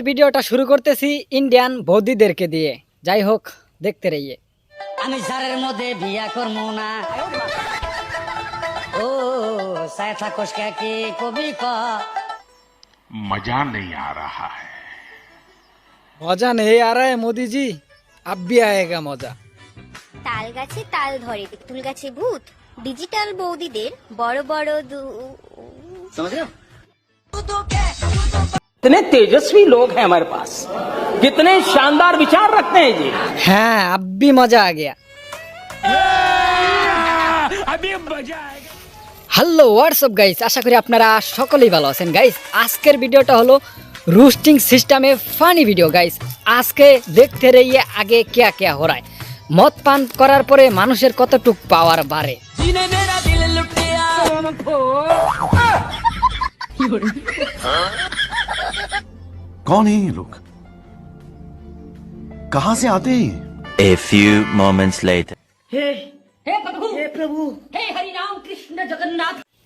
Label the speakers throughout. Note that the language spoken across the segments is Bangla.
Speaker 1: ভিডিওটা শুরু করতেছি ইন্ডিয়ান বৌদিদেরকে দিয়ে। যাই হোক, দেখতে রইয়ে।
Speaker 2: আমি জারের মধ্যে বিয়া করবো না। ও সায় থাকোস কি কবি ক
Speaker 3: मजा नहीं आ रहा है।
Speaker 1: মজা নেই आ रहा है मोदी जी, अब भी आएगा মজা।
Speaker 4: তাল গাছে তাল ধরে তেঁতুল গাছে ভূত, ডিজিটাল বৌদিদের বড় বড়
Speaker 5: कितने तेजस्वी लोग हैं हमारे पास, कितने शानदार विचार रखते हैं जी।
Speaker 1: হ্যাঁ, अब भी মজা आ गया। হ্যালো হোয়াটসঅ্যাপ গাইস, আশা করি আপনারা সকলেই ভালো আছেন গাইস। আজকের ভিডিওটা হলো রোস্টিং সিস্টেমে ফানি ভিডিও গাইস। আজকে দেখতে রইয়ে আগে क्या क्या हो रहा है। মদ পান করার পরে মানুষের কতটুক পাওয়ার বাড়ে।
Speaker 6: कौन है ये लोग? कहां से आते हैं?
Speaker 7: A few moments later.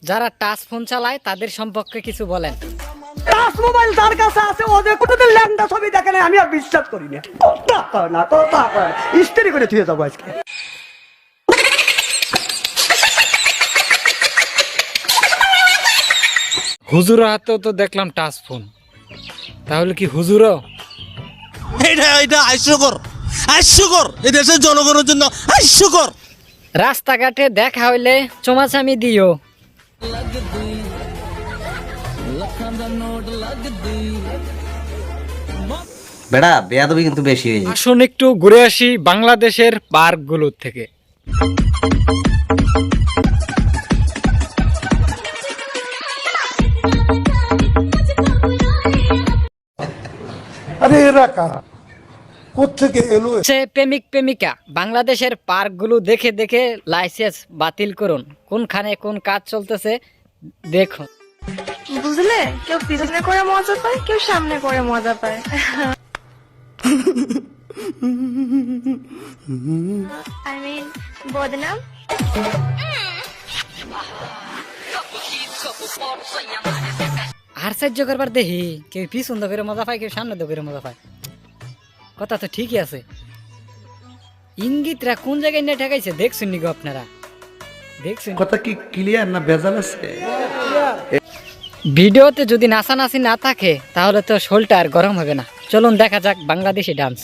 Speaker 1: যারা টাচ ফোন চালায় তাদের সম্পর্কে কিছু বলেন।
Speaker 8: টাচ মোবাইল যার কাছে আছে ওদের কোনোদিন ল্যাংটা ছবি দেখে নাই, আমি আর বিশ্বাস করি না। কথা কয় না, কথা কয় না। ইস্ত্রি করে থুয়ে যাবো আজকে।
Speaker 1: হুজুর হাতেও তো দেখলাম টাচ ফোন, তাহলে কি হুজুরও?
Speaker 9: এটা হাস্যকর এই দেশের জনগণের জন্য হাস্যকর।
Speaker 1: রাস্তাঘাটে দেখা হইলে চোমাচামি দিও।
Speaker 10: বেড়া বেয়াদবি কিন্তু বেশি হয়ে যায়।
Speaker 1: আসুন একটু ঘুরে আসি বাংলাদেশের পার্কগুলোর থেকে।
Speaker 8: আরে এরা কারা, কোত্থেকে এলো?
Speaker 1: সে প্রেমিক প্রেমিকা বাংলাদেশের পার্কগুলো দেখে দেখে লাইসেন্স বাতিল করুন। কোনখানে কোন কাজ চলতেছে দেখুন।
Speaker 11: বুঝলে, কেউ পিছনে করে মজা পায়, কেউ সামনে করে মজা পায়। আই মিন বদনাম।
Speaker 1: আশ্চর্য করবার দেখি কেউ পিছন করে মজা পায়, কেউ সামনে করে মজা পায়। কথা তো ঠিকই আছে, ইঙ্গিতরা কোন জায়গায় নিয়ে ঠেকাইছে দেখছেন নি গো আপনারা? দেখছেন
Speaker 6: কথা কি ক্লিয়ার না ভেজাল আছে?
Speaker 1: ভিডিওতে যদি নাচানাচি না থাকে তাহলে তো শোলটা আর গরম হবে না। চলুন দেখা যাক বাংলাদেশি ডান্স।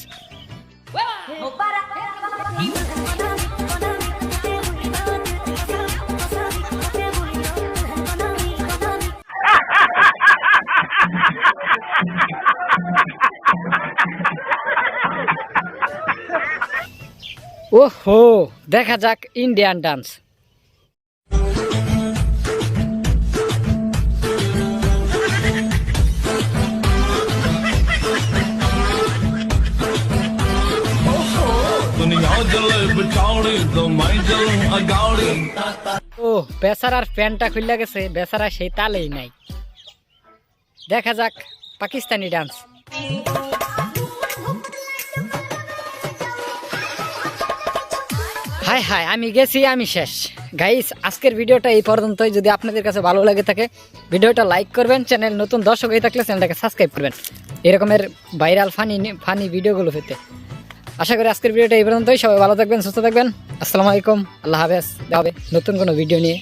Speaker 1: ওহো, দেখা যাক ইন্ডিয়ান ডান্স। ও বেচারার প্যান্টটা খুলে গেছে, বেচারা সেই তালেই নাই। দেখা যাক পাকিস্তানি ডান্স। হাই হাই, আমি গেছি, আমি শেষ গাইস। আজকের ভিডিওটা এই পর্যন্তই। যদি আপনাদের কাছে ভালো লাগে থাকে ভিডিওটা লাইক করবেন, চ্যানেল নতুন দর্শক হয়ে থাকলে চ্যানেলটাকে সাবস্ক্রাইব করবেন এরকমের ভাইরাল ফানি ভিডিওগুলো পেতে। আশা করি আজকের ভিডিওটা এই পর্যন্তই। সবাই ভালো থাকবেন, সুস্থ থাকবেন। আসসালামু আলাইকুম, আল্লাহ হাফেজ। দেখা হবে নতুন কোনো ভিডিও নিয়ে।